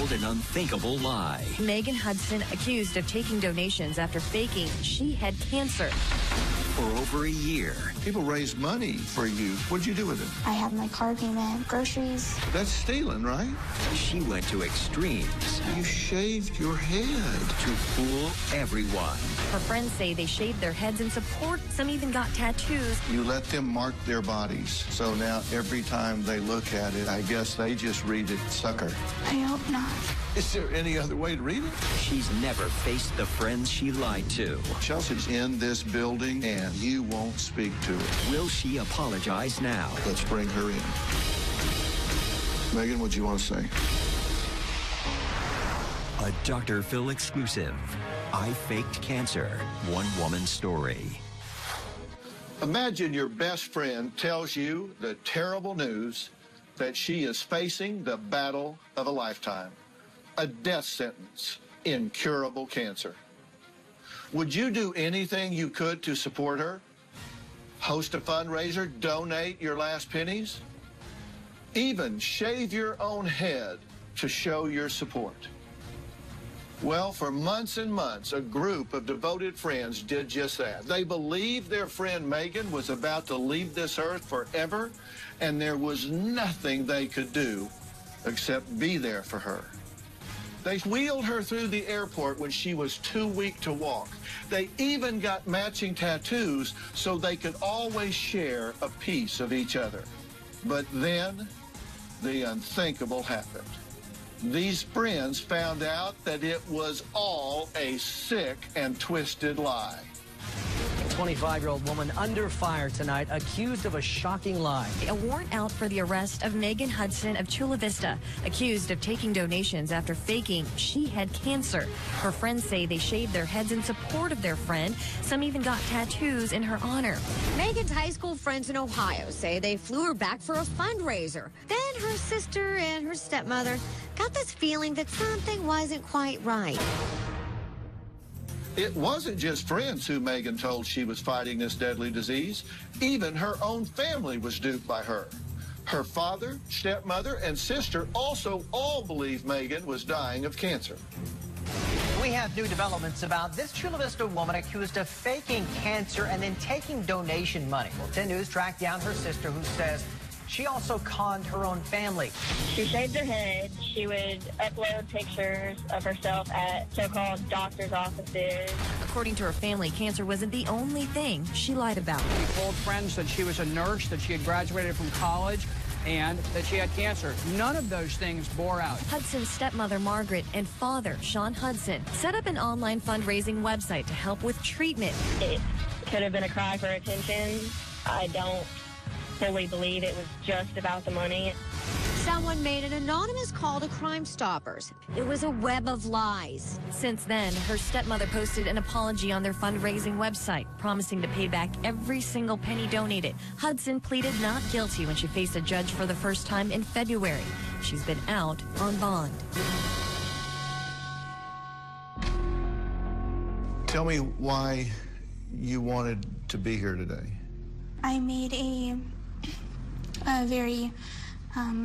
told an unthinkable lie. Megan Hudson accused of taking donations after faking she had cancer. For over a year. People raised money for you. What'd you do with it? I have my car payment, groceries. That's stealing, right? She went to extremes. You shaved your head. To fool everyone. Her friends say they shaved their heads in support. Some even got tattoos. You let them mark their bodies. So now every time they look at it, I guess they just read it, sucker. I hope not. Is there any other way to read it? She's never faced the friends she lied to. Chelsea's in this building, and you won't speak to her. Will she apologize now? Let's bring her in. Megan, what do you want to say? A Dr. Phil exclusive. I faked cancer. One woman's story. Imagine your best friend tells you the terrible news that she is facing the battle of a lifetime. A death sentence, incurable cancer. Would you do anything you could to support her? Host a fundraiser, donate your last pennies? Even shave your own head to show your support? Well, for months and months, a group of devoted friends did just that. They believed their friend Megan was about to leave this earth forever, and there was nothing they could do except be there for her. They wheeled her through the airport when she was too weak to walk. They even got matching tattoos so they could always share a piece of each other. But then, the unthinkable happened. These friends found out that it was all a sick and twisted lie. A 25-year-old woman under fire tonight, accused of a shocking lie. A warrant out for the arrest of Megan Hudson of Chula Vista, accused of taking donations after faking she had cancer. Her friends say they shaved their heads in support of their friend. Some even got tattoos in her honor. Megan's high school friends in Ohio say they flew her back for a fundraiser. Then her sister and her stepmother got this feeling that something wasn't quite right. It wasn't just friends who Megan told she was fighting this deadly disease. Even her own family was duped by her. Her father, stepmother, and sister also all believed Megan was dying of cancer. We have new developments about this Chula Vista woman accused of faking cancer and then taking donation money. Well, 10 News tracked down her sister, who says she also conned her own family. She shaved her head. She would upload pictures of herself at so-called doctor's offices. According to her family, cancer wasn't the only thing she lied about. She told friends that she was a nurse, that she had graduated from college, and that she had cancer. None of those things bore out. Hudson's stepmother, Margaret, and father, Sean Hudson, set up an online fundraising website to help with treatment. It could have been a cry for attention. I don't fully believe it was just about the money. Someone made an anonymous call to Crime Stoppers. It was a web of lies. Since then, her stepmother posted an apology on their fundraising website, promising to pay back every single penny donated. Hudson pleaded not guilty when she faced a judge for the first time in February. She's been out on bond. Tell me why you wanted to be here today. I made a very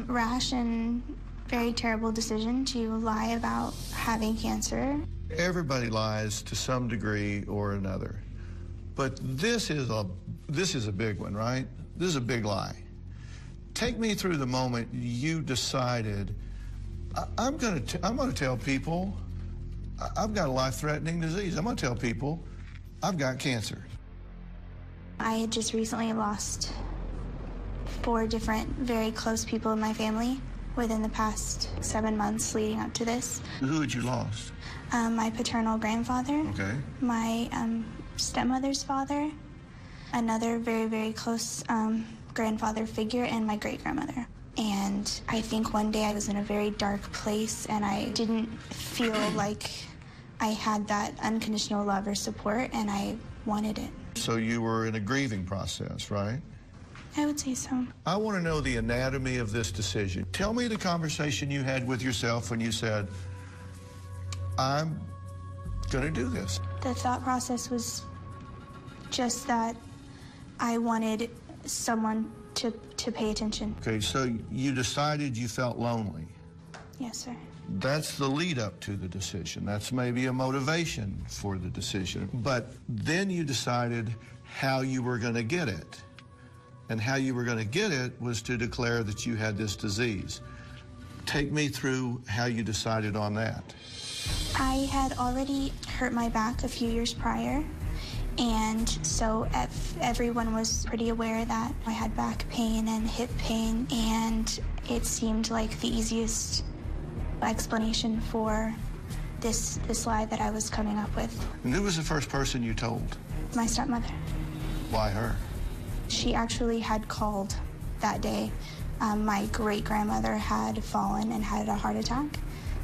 rash and very terrible decision to lie about having cancer. Everybody lies to some degree or another. But this is a big one, right? This is a big lie. Take me through the moment you decided, I'm going to tell people I've got a life-threatening disease. I'm going to tell people I've got cancer. I had just recently lost 4 different very close people in my family within the past 7 months leading up to this. Who had you lost? My paternal grandfather, okay, my stepmother's father, another very, very close grandfather figure, and my great-grandmother. And I think one day I was in a very dark place, and I didn't feel like I had that unconditional love or support, and I wanted it. So you were in a grieving process, right? I would say so. I want to know the anatomy of this decision. Tell me the conversation you had with yourself when you said, I'm going to do this. The thought process was just that I wanted someone to pay attention. Okay, so you decided you felt lonely. Yes, sir. That's the lead up to the decision. That's maybe a motivation for the decision. But then you decided how you were going to get it. And how you were going to get it was to declare that you had this disease. Take me through how you decided on that. I had already hurt my back a few years prior, and so everyone was pretty aware that I had back pain and hip pain, and it seemed like the easiest explanation for this lie that I was coming up with. And who was the first person you told? My stepmother. Why her? She actually had called that day. My great-grandmother had fallen and had a heart attack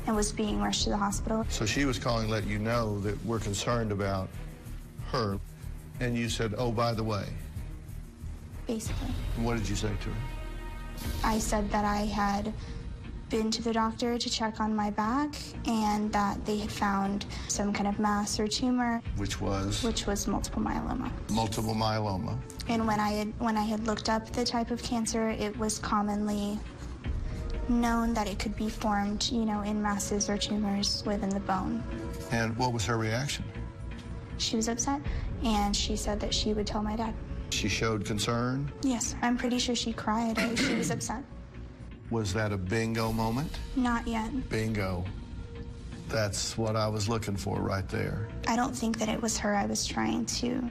and was being rushed to the hospital. So she was calling to let you know that we're concerned about her. And you said, oh, by the way. Basically. And what did you say to her? I said that I had been to the doctor to check on my back and that they had found some kind of mass or tumor. Which was? Which was multiple myeloma. Multiple myeloma. And when I had looked up the type of cancer, it was commonly known that it could be formed, you know, in masses or tumors within the bone. And what was her reaction? She was upset, and she said that she would tell my dad. She showed concern? Yes, I'm pretty sure she cried. She was upset. Was that a bingo moment? Not yet. Bingo. That's what I was looking for right there. I don't think that it was her I was trying to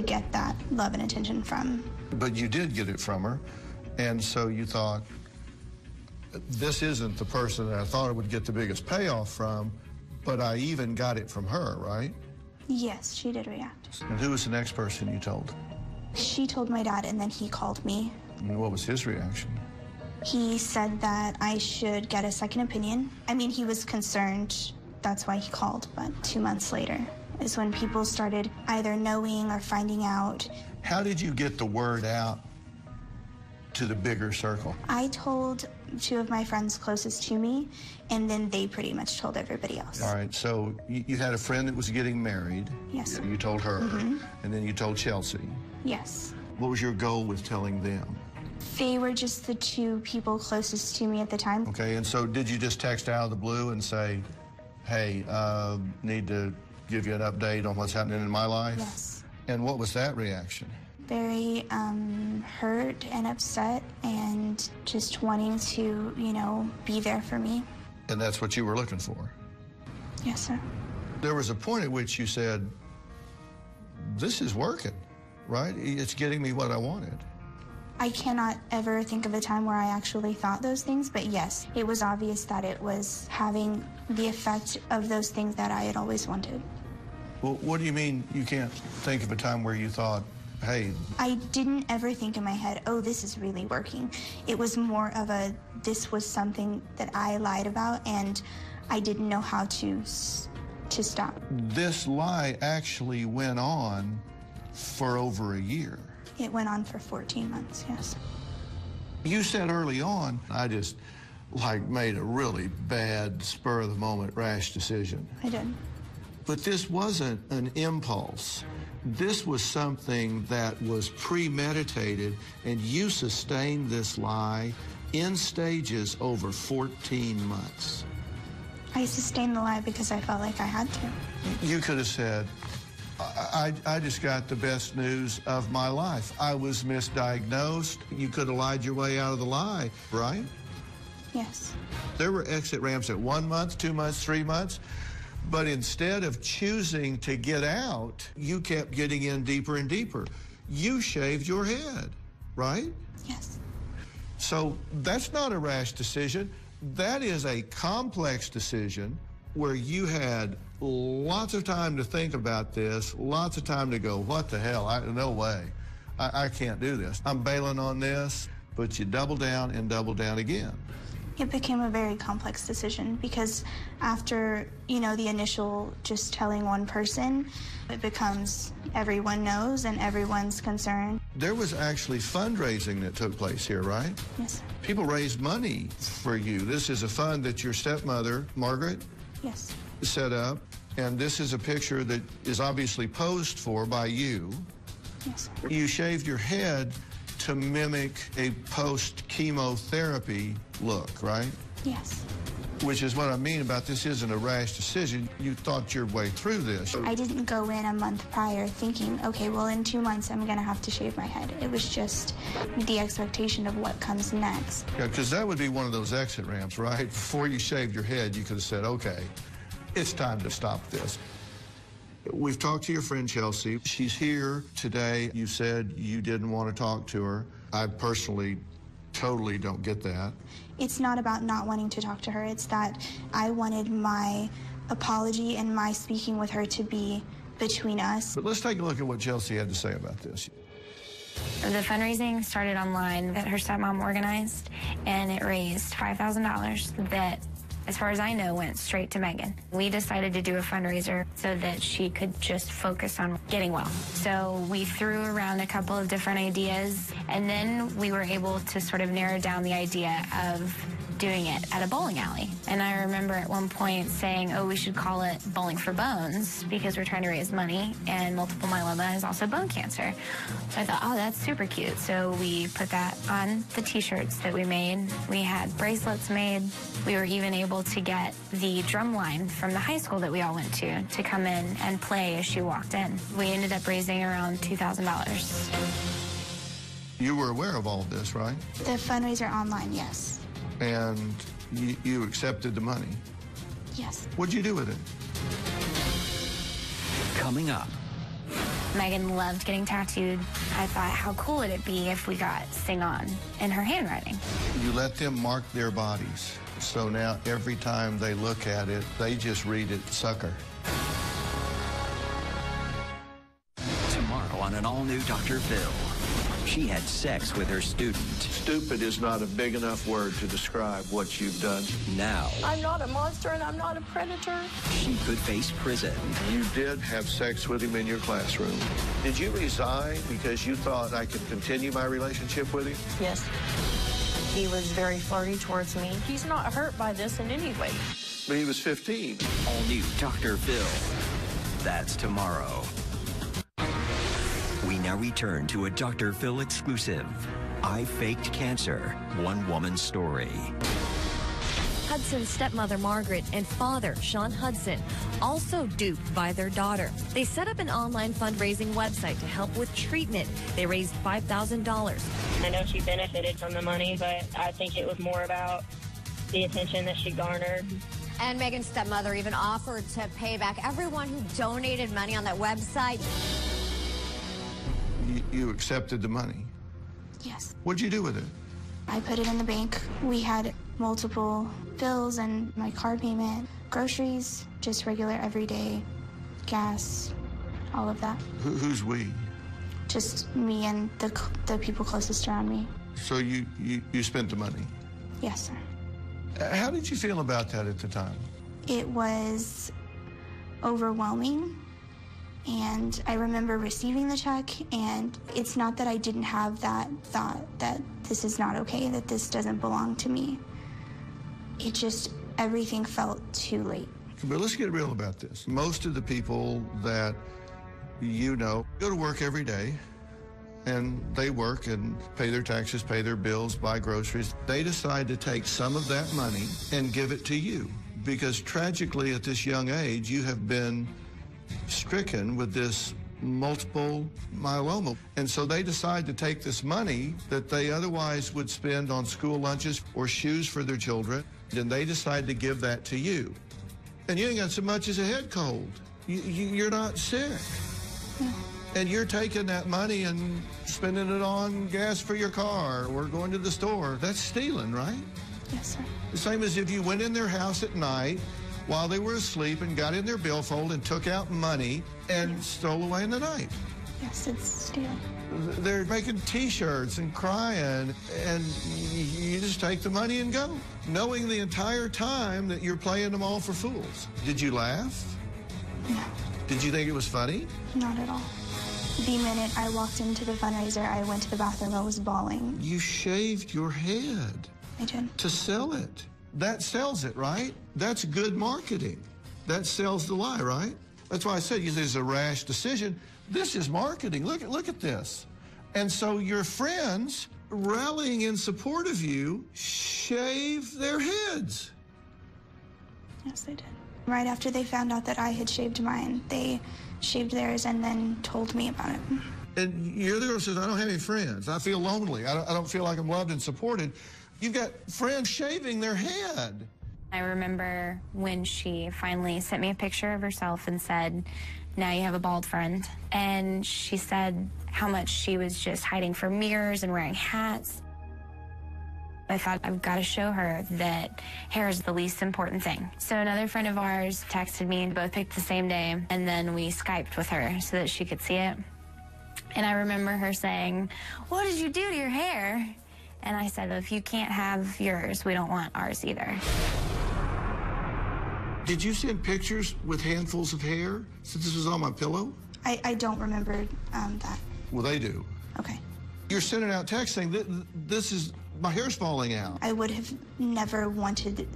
get that love and attention from. But you did get it from her, and so you thought, this isn't the person that I thought I would get the biggest payoff from, but I even got it from her, right? Yes, she did react. And who was the next person you told? She told my dad, and then he called me. And what was his reaction? He said that I should get a second opinion. I mean, he was concerned. That's why he called. But 2 months later is when people started either knowing or finding out. How did you get the word out to the bigger circle? I told 2 of my friends closest to me, and then they pretty much told everybody else. All right, so you had a friend that was getting married. Yes. You told her, and then you told Chelsea. Yes. What was your goal with telling them? They were just the 2 people closest to me at the time. Okay, and so did you just text out of the blue and say, hey, need to give you an update on what's happening in my life? Yes. And what was that reaction? Very hurt and upset and just wanting to, you know, be there for me. And that's what you were looking for? Yes, sir. There was a point at which you said, this is working, right? It's getting me what I wanted. I cannot ever think of a time where I actually thought those things, but yes, it was obvious that it was having the effect of those things that I had always wanted. Well, what do you mean you can't think of a time where you thought, hey... I didn't ever think in my head, oh, this is really working. It was more of a, this was something that I lied about, and I didn't know how to stop. This lie actually went on for over a year. It went on for 14 months, yes. You said early on, I just, made a really bad, spur-of-the-moment, rash decision. I did. But this wasn't an impulse. This was something that was premeditated, and you sustained this lie in stages over 14 months. I sustained the lie because I felt like I had to. You could have said, I just got the best news of my life. I was misdiagnosed. You could have lied your way out of the lie, right? Yes. There were exit ramps at 1 month, 2 months, 3 months. But instead of choosing to get out, you kept getting in deeper and deeper. You shaved your head, right? Yes. So that's not a rash decision. That is a complex decision where you had lots of time to think about this, lots of time to go, what the hell, no way. I can't do this. I'm bailing on this, but you double down and double down again. It became a very complex decision because after, you know, the initial just telling one person, it becomes everyone knows and everyone's concerned. There was actually fundraising that took place here, right? Yes, sir. People raised money for you. This is a fund that your stepmother, Margaret, yes, set up, and this is a picture that is obviously posed for by you. Yes, sir. You shaved your head to mimic a post-chemotherapy look, right? Yes. Which is what I mean about this isn't a rash decision. You thought your way through this. I didn't go in a month prior thinking, okay, well, in 2 months, I'm going to have to shave my head. It was just the expectation of what comes next. Yeah, because that would be one of those exit ramps, right? Before you shaved your head, you could have said, okay, it's time to stop this. We've talked to your friend Chelsea. She's here today. You said you didn't want to talk to her. I personally totally don't get that. It's not about not wanting to talk to her. It's that I wanted my apology and my speaking with her to be between us. But let's take a look at what Chelsea had to say about this. The fundraising started online that her stepmom organized, and it raised $5,000 that, as far as I know, went straight to Megan. We decided to do a fundraiser so that she could just focus on getting well. So we threw around a couple of different ideas, and then we were able to sort of narrow down the idea of doing it at a bowling alley. And I remember at one point saying, oh, we should call it Bowling for Bones because we're trying to raise money, and multiple myeloma is also bone cancer. So I thought, oh, that's super cute. So we put that on the t-shirts that we made. We had bracelets made. We were even able to get the drum line from the high school that we all went to come in and play as she walked in. We ended up raising around $2,000. You were aware of all this, right? The fundraiser online, yes. And you accepted the money? Yes. What'd you do with it? Coming up. Megan loved getting tattooed. I thought, how cool would it be if we got Sing On in her handwriting? You let them mark their bodies. So now every time they look at it, they just read it, sucker. Tomorrow on an all-new Dr. Phil. She had sex with her student. Stupid is not a big enough word to describe what you've done. Now, I'm not a monster and I'm not a predator. she could face prison. You did have sex with him in your classroom. Did you resign because you thought I could continue my relationship with him? Yes. He was very flirty towards me. He's not hurt by this in any way. But he was 15. All new Dr. Phil. That's tomorrow. We now return to a Dr. Phil exclusive. I Faked Cancer, one woman's story. Hudson's stepmother, Margaret, and father, Sean Hudson, also duped by their daughter. They set up an online fundraising website to help with treatment. They raised $5,000. I know she benefited from the money, but I think it was more about the attention that she garnered. And Megan's stepmother even offered to pay back everyone who donated money on that website. You accepted the money? Yes. What'd you do with it? I put it in the bank. We had multiple bills and my car payment, groceries, just regular everyday gas, all of that. Who's we? Just me and the people closest around me. So you spent the money? Yes, sir. How did you feel about that at the time? It was overwhelming. And I remember receiving the check, and it's not that I didn't have that thought that this is not okay, that this doesn't belong to me. It just, everything felt too late. But let's get real about this. Most of the people that you know go to work every day, and they work and pay their taxes, pay their bills, buy groceries. They decide to take some of that money and give it to you, because tragically at this young age, you have been stricken with this multiple myeloma. And so they decide to take this money that they otherwise would spend on school lunches or shoes for their children, and they decide to give that to you. And you ain't got so much as a head cold. You're not sick. No. And you're taking that money and spending it on gas for your car or going to the store. That's stealing, right? Yes, sir. The same as if you went in their house at night while they were asleep and got in their billfold and took out money and stole away in the night. Yes, it's stealing. They're making T-shirts and crying, and you just take the money and go, knowing the entire time that you're playing them all for fools. Did you laugh? No. Did you think it was funny? Not at all. The minute I walked into the fundraiser, I went to the bathroom. I was bawling. You shaved your head. I did. To sell it. That sells it, right? That's good marketing. That sells the lie, right? That's why I said there's a rash decision. This is marketing. Look at this. And so your friends, rallying in support of you, shave their heads. Yes, they did. Right after they found out that I had shaved mine, they shaved theirs and then told me about it. And you're the girl who says, I don't have any friends. I feel lonely. I don't feel like I'm loved and supported. You've got friends shaving their head. I remember when she finally sent me a picture of herself and said, now you have a bald friend. And she said how much she was just hiding from mirrors and wearing hats. I thought, I've got to show her that hair is the least important thing. So another friend of ours texted me, both picked the same day, and then we Skyped with her so that she could see it. And I remember her saying, what did you do to your hair? And I said, if you can't have yours, we don't want ours either. Did you send pictures with handfuls of hair since this was on my pillow? I don't remember that. Well, they do. Okay. You're sending out texts saying, this is, my hair's falling out. I would have never wanted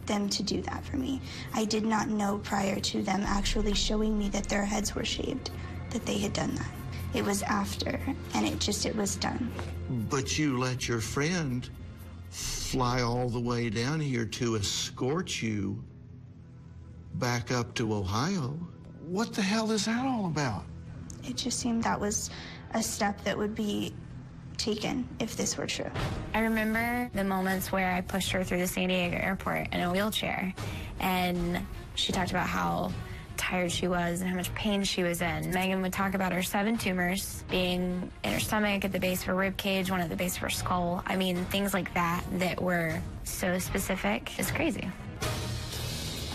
them to do that for me. I did not know prior to them actually showing me that their heads were shaved, that they had done that. It was after, and it was done. But you let your friend fly all the way down here to escort you back up to Ohio. What the hell is that all about? It just seemed that was a step that would be taken if this were true. I remember the moments where I pushed her through the San Diego airport in a wheelchair, and she talked about how tired she was and how much pain she was in. Megan would talk about her 7 tumors being in her stomach, at the base of her rib cage, one at the base of her skull. I mean, things like that that were so specific. It's crazy.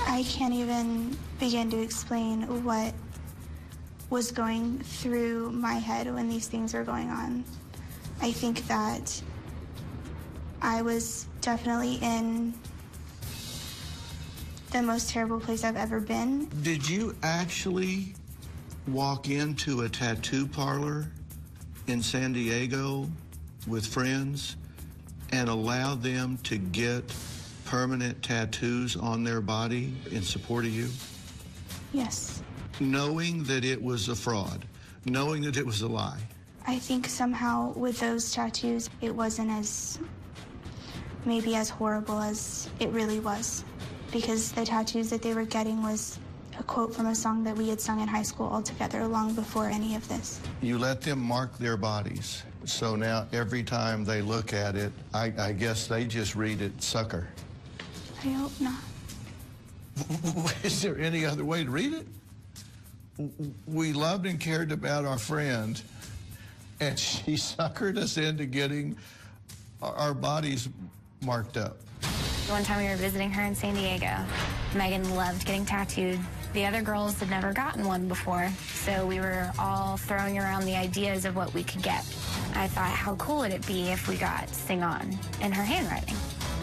I can't even begin to explain what was going through my head when these things are going on. I think that I was definitely in the most terrible place I've ever been. Did you actually walk into a tattoo parlor in San Diego with friends and allow them to get permanent tattoos on their body in support of you? Yes. Knowing that it was a fraud, knowing that it was a lie? I think somehow with those tattoos, it wasn't maybe as horrible as it really was, because the tattoos that they were getting was a quote from a song that we had sung in high school all together long before any of this. You let them mark their bodies, so now every time they look at it, I guess they just read it sucker. I hope not. Is there any other way to read it? We loved and cared about our friend, and she suckered us into getting our bodies marked up. One time we were visiting her in San Diego. Megan loved getting tattooed. The other girls had never gotten one before, so we were all throwing around the ideas of what we could get. I thought, how cool would it be if we got Sing On in her handwriting?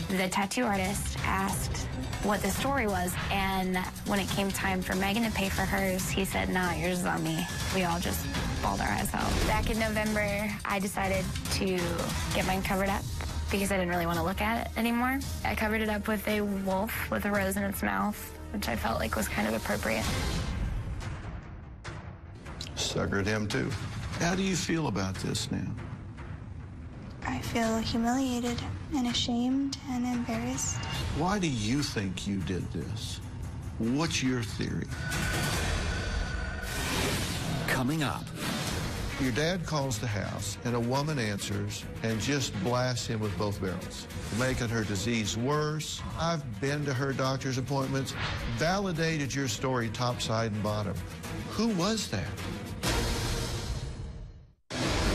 The tattoo artist asked what the story was, and when it came time for Megan to pay for hers, he said, nah, yours is on me. We all just bawled our eyes out. Back in November, I decided to get mine covered up because I didn't really want to look at it anymore. I covered it up with a wolf with a rose in its mouth, which I felt like was kind of appropriate. Suckered him too. How do you feel about this now? I feel humiliated and ashamed and embarrassed. Why do you think you did this? What's your theory? Coming up. Your dad calls the house, and a woman answers and just blasts him with both barrels, making her disease worse. I've been to her doctor's appointments, validated your story top, side, and bottom. Who was that?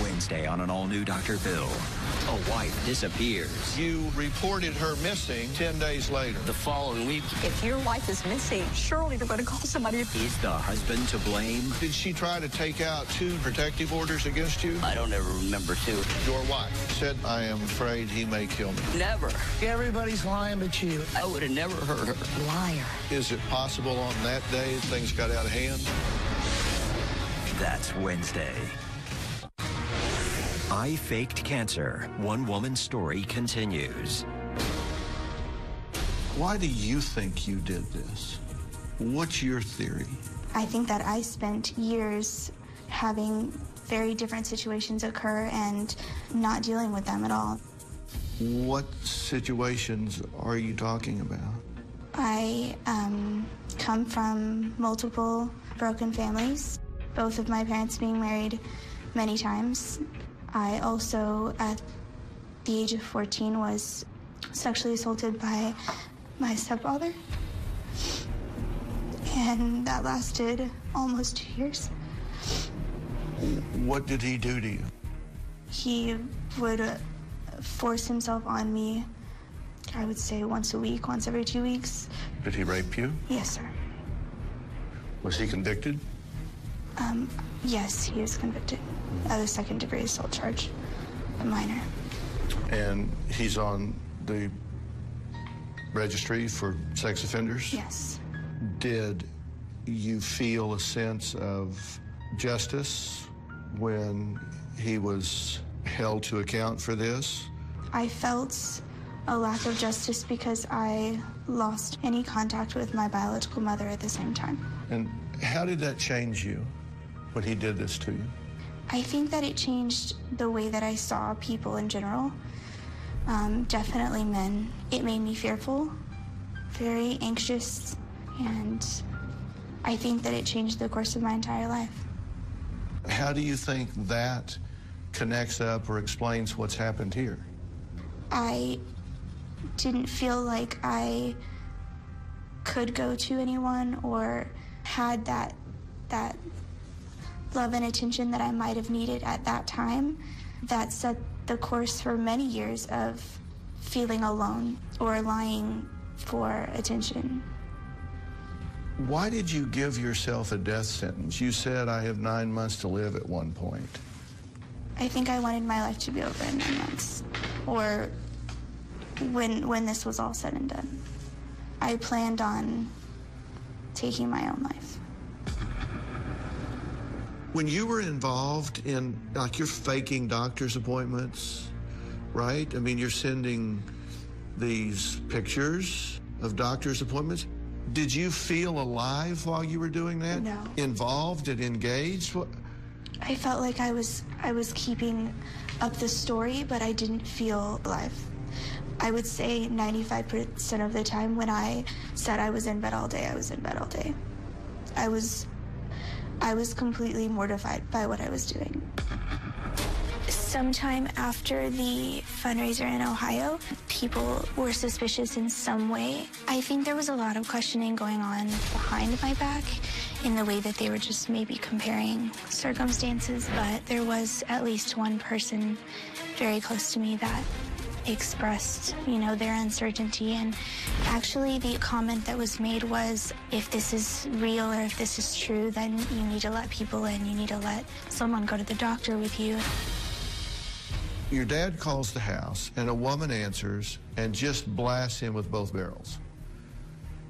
Wednesday on an all-new Dr. Phil. A wife disappears. You reported her missing 10 days later. The following week, if your wife is missing, surely they're going to call somebody. Is the husband to blame? Did she try to take out 2 protective orders against you? I don't ever remember 2. Your wife said, I am afraid he may kill me. Never. Everybody's lying but you. I would have never hurt her. Liar. Is it possible on that day things got out of hand? That's Wednesday. I Faked Cancer. One woman's story continues. Why do you think you did this? What's your theory? I think that I spent years having very different situations occur and not dealing with them at all. What situations are you talking about? I come from multiple broken families, both of my parents being married many times. I also, at the age of 14, was sexually assaulted by my stepfather, and that lasted almost 2 years. What did he do to you? He would force himself on me, I would say once a week, once every 2 weeks. Did he rape you? Yes, sir. Was he convicted? Yes, he was convicted of a second-degree assault charge, a minor. And he's on the registry for sex offenders? Yes. Did you feel a sense of justice when he was held to account for this? I felt a lack of justice because I lost any contact with my biological mother at the same time. And how did that change you when he did this to you? I think that it changed the way that I saw people in general. Definitely men. It made me fearful, very anxious, and I think that it changed the course of my entire life. How do you think that connects up or explains what's happened here? I didn't feel like I could go to anyone or had that love and attention that I might have needed at that time. That set the course for many years of feeling alone or lying for attention. Why did you give yourself a death sentence? You said, I have 9 months to live at one point. I think I wanted my life to be over in 9 months, or when this was all said and done. I planned on taking my own life. When you were involved in, like, you're faking doctor's appointments, right? I mean, you're sending these pictures of doctor's appointments. Did you feel alive while you were doing that? No. Involved and engaged? What? I felt like I was keeping up the story, but I didn't feel alive. I would say 95% of the time when I said I was in bed all day, I was in bed all day. I was completely mortified by what I was doing. Sometime after the fundraiser in Ohio, people were suspicious in some way. I think there was a lot of questioning going on behind my back in the way that they were just maybe comparing circumstances, but there was at least one person very close to me that expressed, their uncertainty. And actually the comment that was made was, if this is real or if this is true, then you need to let people in. You need to let someone go to the doctor with you. Your dad calls the house, and a woman answers and just blasts him with both barrels.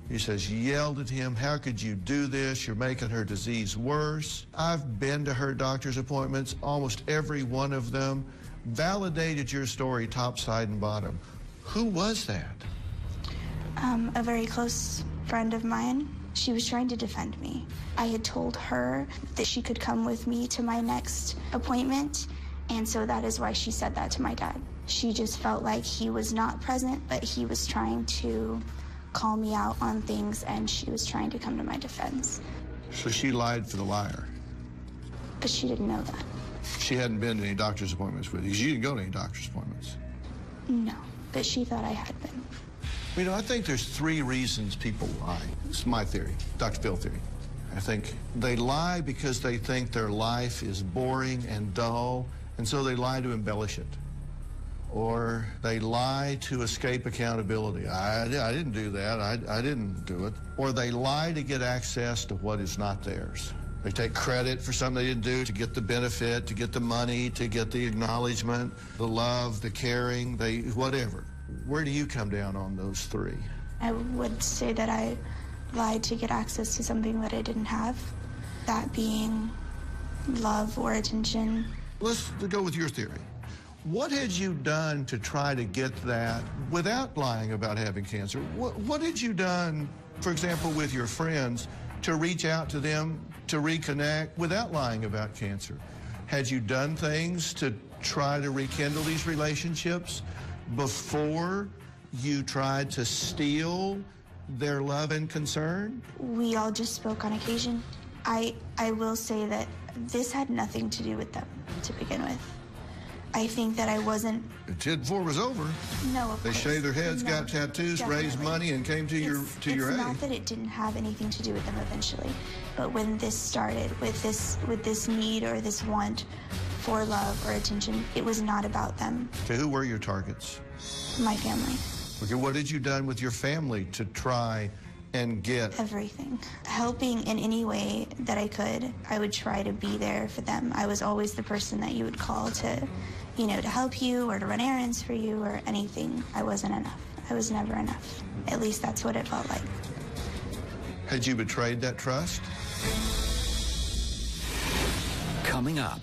He says, yelled at him, how could you do this? You're making her disease worse. I've been to her doctor's appointments, almost every one of them, validated your story top, side, and bottom. Who was that? A very close friend of mine. She was trying to defend me. I had told her that she could come with me to my next appointment, and so that is why she said that to my dad. She just felt like he was not present, but he was trying to call me out on things, and she was trying to come to my defense. So she lied for the liar? But she didn't know that. She hadn't been to any doctor's appointments with you. You didn't go to any doctor's appointments? No, but she thought I had been. I think there's 3 reasons people lie. It's my theory, Dr. Phil theory. I think they lie because they think their life is boring and dull, and so they lie to embellish it. Or they lie to escape accountability. I didn't do that. I didn't do it. Or they lie to get access to what is not theirs. They take credit for something they didn't do to get the benefit, to get the money, to get the acknowledgement, the love, the caring, whatever. Where do you come down on those 3? I would say that I lied to get access to something that I didn't have, that being love or attention. Let's go with your theory. What had you done to try to get that without lying about having cancer? What had you done, for example, with your friends to reach out to them, to reconnect without lying about cancer? Had you done things to try to rekindle these relationships before you tried to steal their love and concern? We all just spoke on occasion. I will say that this had nothing to do with them to begin with. I think that I wasn't... The TID 4 was over. No, of They course. shaved their heads, No, got tattoos, definitely. raised money, and came to your aid. It's not that it didn't have anything to do with them eventually, but when this started, with this need or this want for love or attention, it was not about them. Okay, who were your targets? My family. Okay, what had you done with your family to try and get? Everything. Helping in any way that I could, I would try to be there for them. I was always the person that you would call to, you know, to help you or to run errands for you or anything. I wasn't enough. I was never enough. At least that's what it felt like. Had you betrayed that trust? Coming up.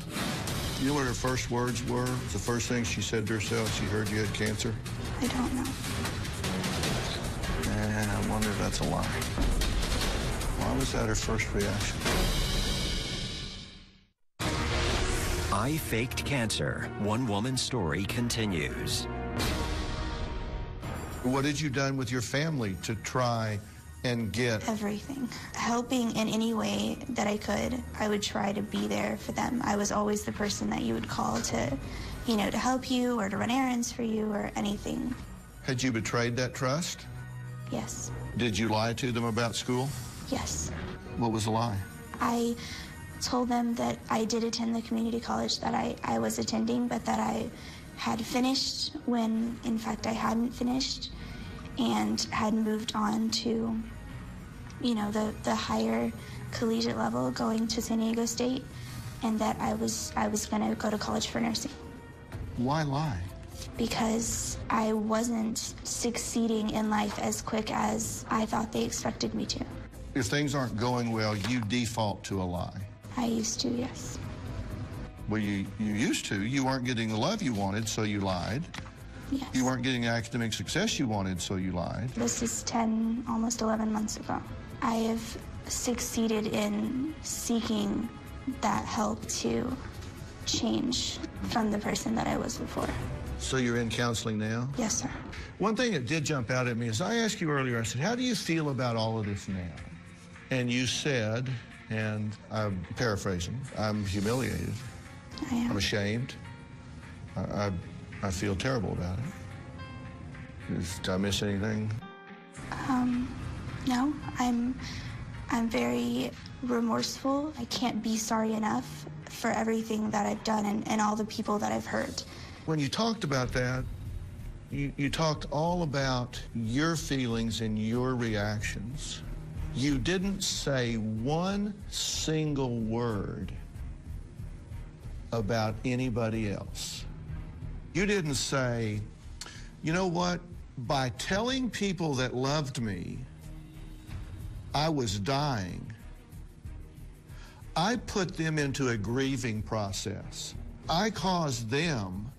You know what her first words were? The first thing she said to herself, she heard you had cancer? I don't know. I wonder if that's a lie. Why was that her first reaction? I faked cancer. One woman's story continues. What had you done with your family to try and get? Everything. Helping in any way that I could, I would try to be there for them. I was always the person that you would call to, you know, to help you or to run errands for you or anything. Had you betrayed that trust? Yes. Did you lie to them about school? Yes. What was the lie? I told them that I did attend the community college that I was attending, but that I had finished when, in fact, I hadn't finished and had moved on to, you know, the higher collegiate level, going to San Diego State, and that I was going to go to college for nursing. Why lie? Because I wasn't succeeding in life as quick as I thought they expected me to. If things aren't going well, you default to a lie. I used to, yes. Well, you used to. You weren't getting the love you wanted, so you lied. Yes. You weren't getting the academic success you wanted, so you lied. This is 10, almost 11 months ago. I have succeeded in seeking that help to change from the person that I was before. So you're in counseling now? Yes, sir. One thing that did jump out at me is I asked you earlier, I said, how do you feel about all of this now? And you said, and I'm paraphrasing, I'm humiliated. I am. I'm ashamed. I feel terrible about it. Did I miss anything? No, I'm very remorseful. I can't be sorry enough for everything that I've done and all the people that I've hurt. When you talked about that, you talked all about your feelings and your reactions. You didn't say one single word about anybody else. You didn't say, you know what, by telling people that loved me I was dying, I put them into a grieving process. I caused them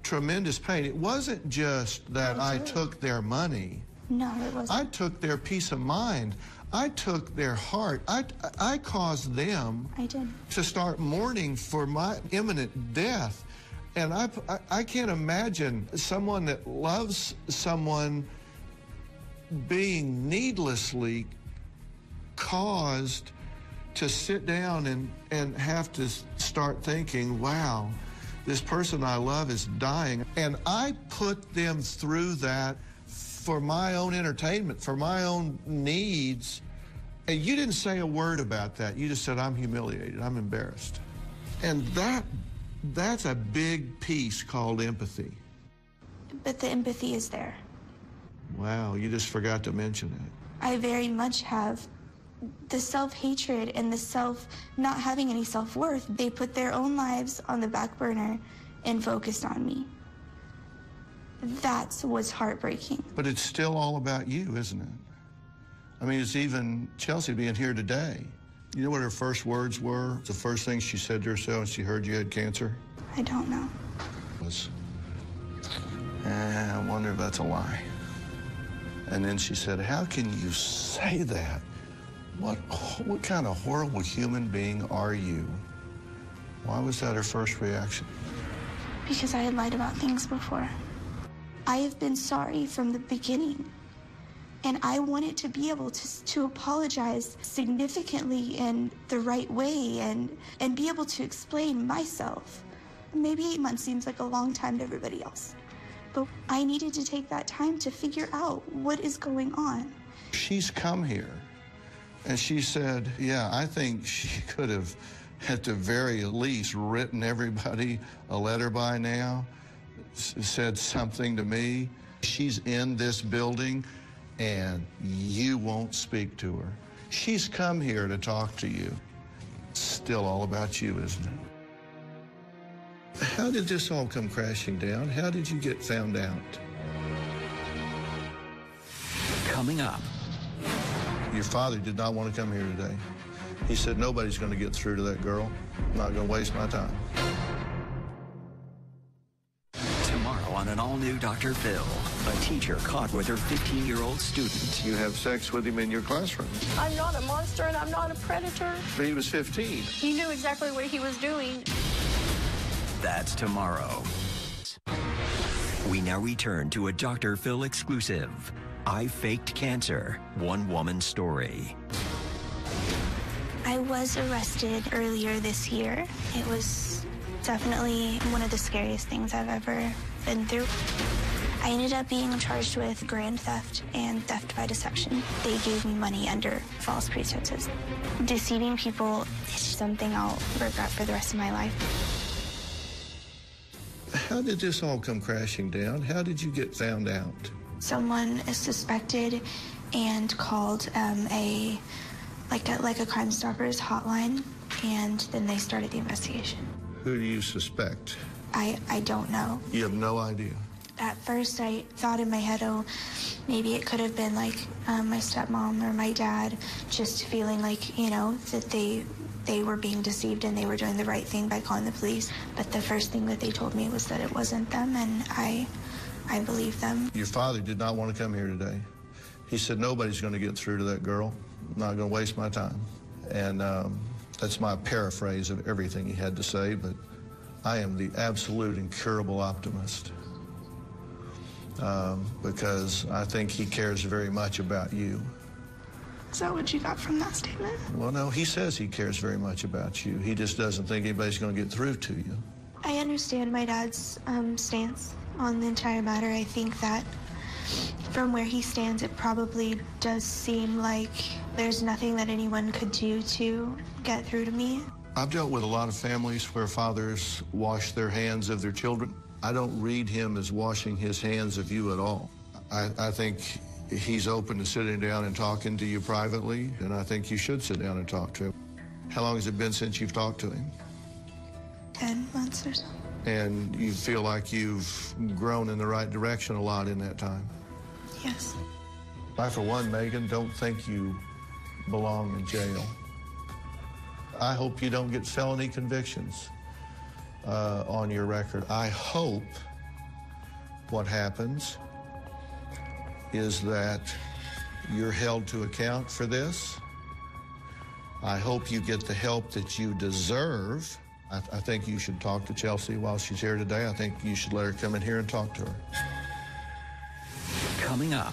tremendous pain. It wasn't just that I took their money. No, it wasn't. I took their peace of mind. I took their heart. I caused them to start mourning for my imminent death. And I can't imagine someone that loves someone being needlessly caused to sit down and have to start thinking, wow, this person I love is dying. And I put them through that for my own entertainment, for my own needs. And you didn't say a word about that. You just said, I'm humiliated, I'm embarrassed. And that's a big piece called empathy. But the empathy is there. Wow, you just forgot to mention it. I very much have the self-hatred and the not having any self-worth. They put their own lives on the back burner and focused on me. That's what's heartbreaking. But it's still all about you, isn't it? I mean, it's even Chelsea being here today. You know what her first words were? The first thing she said to herself when she heard you had cancer? I don't know. Was, I wonder if that's a lie. And then she said, how can you say that? What kind of horrible human being are you Why was that her first reaction? Because I had lied about things before. I have been sorry from the beginning. And I wanted to be able to apologize significantly in the right way and be able to explain myself. Maybe 8 months seems like a long time to everybody else. But I needed to take that time to figure out what is going on. She's come here and she said, yeah, I think she could have at the very least written everybody a letter by now, said something to me. She's in this building and you won't speak to her. She's come here to talk to you. It's still all about you, isn't it? How did this all come crashing down? How did you get found out? Coming up. Your father did not want to come here today. He said, nobody's going to get through to that girl. I'm not going to waste my time. Tomorrow on an all-new Dr. Phil, a teacher caught with her 15-year-old student. You have sex with him in your classroom. I'm not a monster and I'm not a predator. But he was 15. He knew exactly what he was doing. That's tomorrow. We now return to a Dr. Phil exclusive. I Faked Cancer, one woman's story. I was arrested earlier this year. It was definitely one of the scariest things I've ever been through. I ended up being charged with grand theft and theft by deception. They gave me money under false pretenses. Deceiving people is something I'll regret for the rest of my life. How did this all come crashing down? How did you get found out? Someone is suspected and called a Crime Stoppers hotline, and then they started the investigation. Who do you suspect? I don't know. You have no idea? At first, I thought in my head, oh, maybe it could have been like my stepmom or my dad, just feeling like, you know, that they were being deceived and they were doing the right thing by calling the police. But the first thing that they told me was that it wasn't them, and I believed them. Your father did not want to come here today. He said, nobody's going to get through to that girl. I'm not going to waste my time. And that's my paraphrase of everything he had to say, but I am the absolute incurable optimist. Because I think he cares very much about you. Is that what you got from that statement? Well, no, he says he cares very much about you. He just doesn't think anybody's going to get through to you. I understand my dad's stance on the entire matter. I think that from where he stands, it probably does seem like there's nothing that anyone could do to get through to me. I've dealt with a lot of families where fathers wash their hands of their children. I don't read him as washing his hands of you at all. I think he's open to sitting down and talking to you privately, and I think you should sit down and talk to him. How long has it been since you've talked to him? 10 months or so. And you feel like you've grown in the right direction a lot in that time? Yes. I, for one, Megan, don't think you belong in jail. I hope you don't get felony convictions on your record. I hope what happens is that you're held to account for this. I hope you get the help that you deserve. I think you should talk to Chelsea while she's here today. I think you should let her come in here and talk to her. Coming up.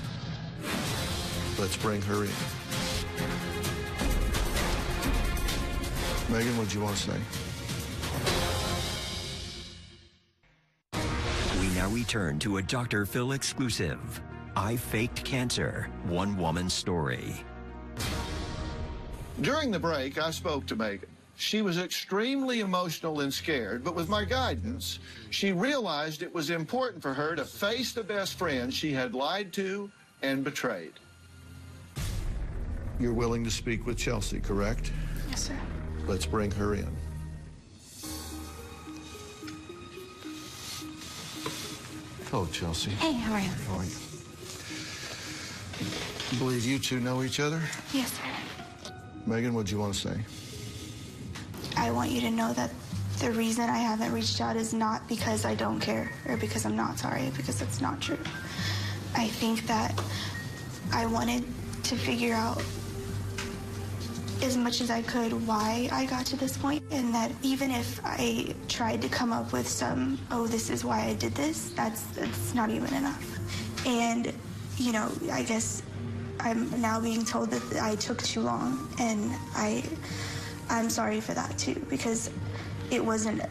Let's bring her in. Megan, what do you want to say? We now return to a Dr. Phil exclusive. I Faked Cancer, one woman's story. During the break, I spoke to Megan. She was extremely emotional and scared, but with my guidance, she realized it was important for her to face the best friend she had lied to and betrayed. You're willing to speak with Chelsea, correct? Yes, sir. Let's bring her in. Hello, Chelsea. Hey, how are you? How are you? I believe you two know each other? Yes, sir. Megan, what do you want to say? I want you to know that the reason I haven't reached out is not because I don't care or because I'm not sorry, because that's not true. I think that I wanted to figure out as much as I could why I got to this point, and that even if I tried to come up with some, oh, this is why I did this, that's not even enough. And, you know, I guess I'm now being told that I took too long, and I'm sorry for that too, because it wasn't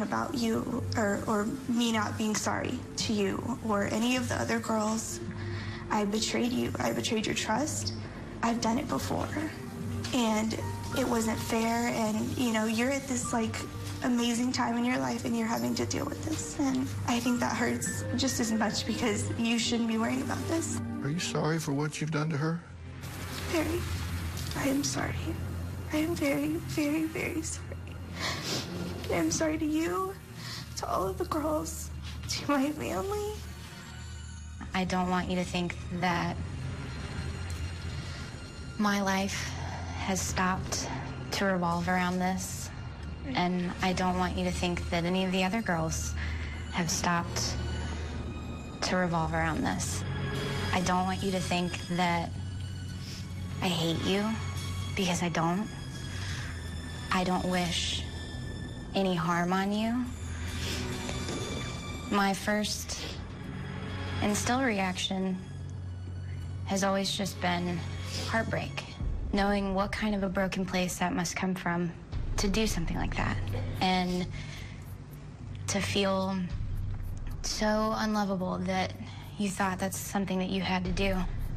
about you or me not being sorry to you or any of the other girls. I betrayed you. I betrayed your trust. I've done it before, and it wasn't fair. And you know, you're at this like amazing time in your life, and you're having to deal with this. And I think that hurts just as much, because you shouldn't be worrying about this. Are you sorry for what you've done to her? Very. I am sorry. I am very, very, very sorry. I'm sorry to you, to all of the girls, to my family. I don't want you to think that my life has stopped to revolve around this. And I don't want you to think that any of the other girls have stopped to revolve around this. I don't want you to think that I hate you, because I don't. I don't wish any harm on you. My first and still reaction has always just been heartbreak, knowing what kind of a broken place that must come from to do something like that, and to feel so unlovable that you thought that's something that you had to do.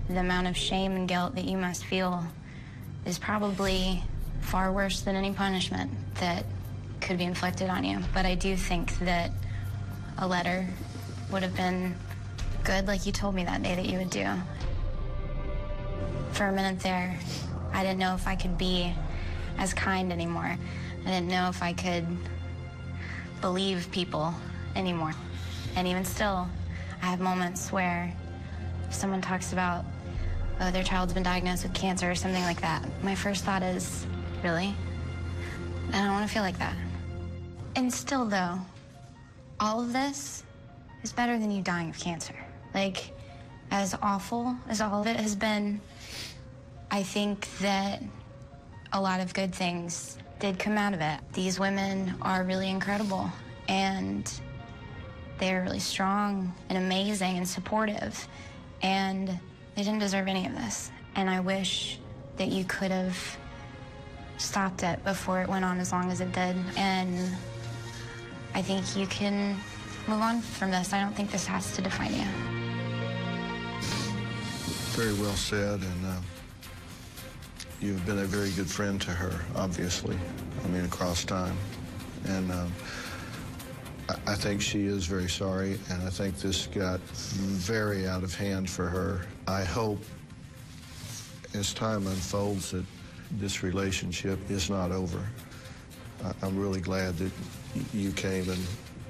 The amount of shame and guilt that you must feel is probably far worse than any punishment that could be inflicted on you. But I do think that a letter would have been good, like you told me that day that you would do. For a minute there, I didn't know if I could be as kind anymore. I didn't know if I could believe people anymore. And even still, I have moments where someone talks about, oh, their child's been diagnosed with cancer or something like that. My first thought is, really? I don't want to feel like that. And still, though, all of this is better than you dying of cancer. Like, as awful as all of it has been, I think that a lot of good things did come out of it. These women are really incredible, and they're really strong and amazing and supportive, and they didn't deserve any of this. And I wish that you could have stopped it before it went on as long as it did. And I think you can move on from this. I don't think this has to define you. Very well said, and you've been a very good friend to her, obviously. I mean, across time. And I think she is very sorry, and I think this got very out of hand for her. I hope as time unfolds that this relationship is not over. I'm really glad that you came and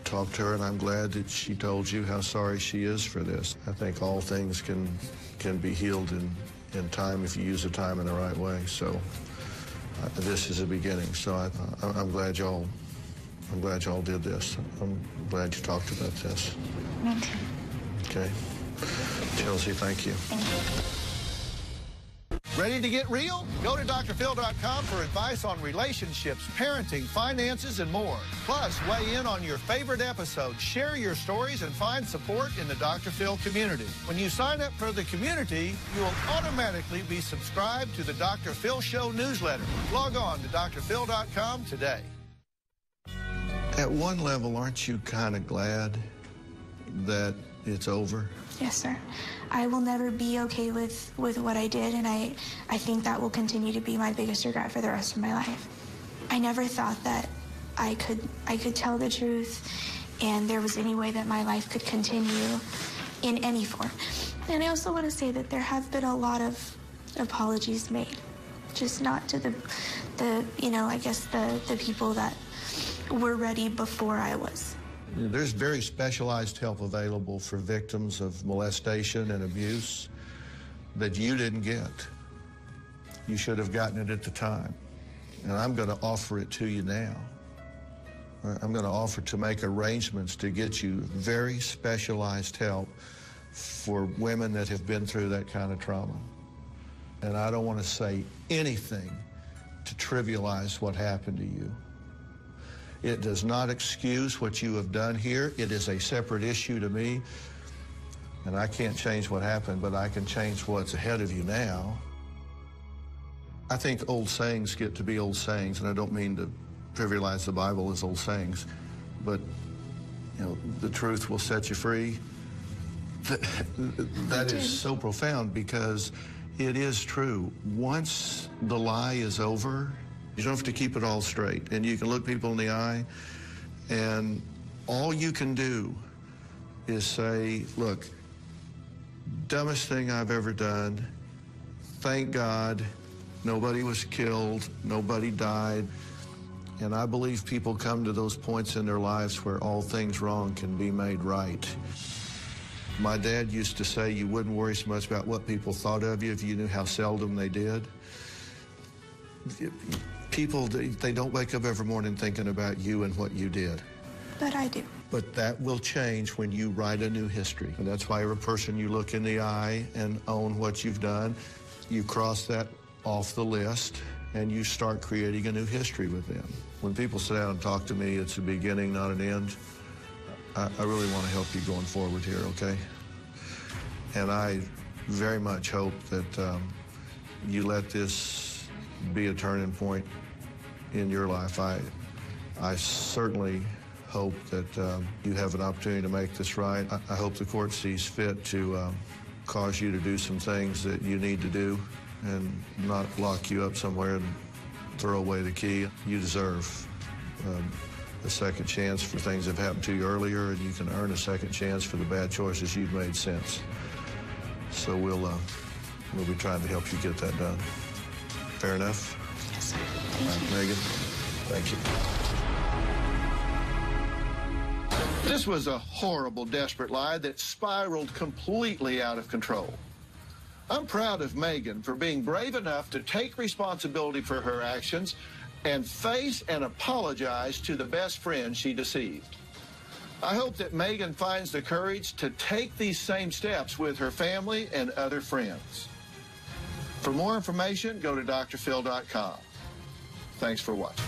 talked to her, and I'm glad that she told you how sorry she is for this. I think all things can be healed in time if you use the time in the right way. So this is a beginning. So I'm glad y'all did this. I'm glad you talked about this. Me too. Okay. Chelsea, thank you. Thank you. Ready to get real? Go to drphil.com for advice on relationships, parenting, finances, and more. Plus, weigh in on your favorite episodes, share your stories, and find support in the Dr. Phil community. When you sign up for the community, you will automatically be subscribed to the Dr. Phil Show newsletter. Log on to drphil.com today. At one level, aren't you kind of glad that it's over? Yes, sir. I will never be okay with what I did, and I think that will continue to be my biggest regret for the rest of my life. I never thought that I could tell the truth, and there was any way that my life could continue in any form. And I also want to say that there have been a lot of apologies made, just not to the I guess the people that were ready before I was. There's very specialized help available for victims of molestation and abuse that you didn't get. You should have gotten it at the time. And I'm going to offer it to you now. I'm going to offer to make arrangements to get you very specialized help for women that have been through that kind of trauma. And I don't want to say anything to trivialize what happened to you. It does not excuse what you have done here. It is a separate issue to me, and I can't change what happened, but I can change what's ahead of you now. I think old sayings get to be old sayings, and I don't mean to trivialize the Bible as old sayings, but, you know, the truth will set you free. That is so profound because it is true. Once the lie is over, you don't have to keep it all straight, and you can look people in the eye, and all you can do is say, look, dumbest thing I've ever done. Thank God nobody was killed, nobody died. And I believe people come to those points in their lives where all things wrong can be made right. My dad used to say you wouldn't worry so much about what people thought of you if you knew how seldom they did. People, they don't wake up every morning thinking about you and what you did. But I do. But that will change when you write a new history. And that's why every person you look in the eye and own what you've done, you cross that off the list and you start creating a new history with them. When people sit down and talk to me, it's a beginning, not an end. I really want to help you going forward here, okay? And I very much hope that you let this be a turning point in your life. I certainly hope that you have an opportunity to make this right. I hope the court sees fit to cause you to do some things that you need to do and not lock you up somewhere and throw away the key. You deserve a second chance for things that have happened to you earlier, and you can earn a second chance for the bad choices you've made since. So we'll be trying to help you get that done. Fair enough? Yes, sir. All right, Megan, thank you. This was a horrible, desperate lie that spiraled completely out of control. I'm proud of Megan for being brave enough to take responsibility for her actions and face and apologize to the best friend she deceived. I hope that Megan finds the courage to take these same steps with her family and other friends. For more information, go to drphil.com. Thanks for watching.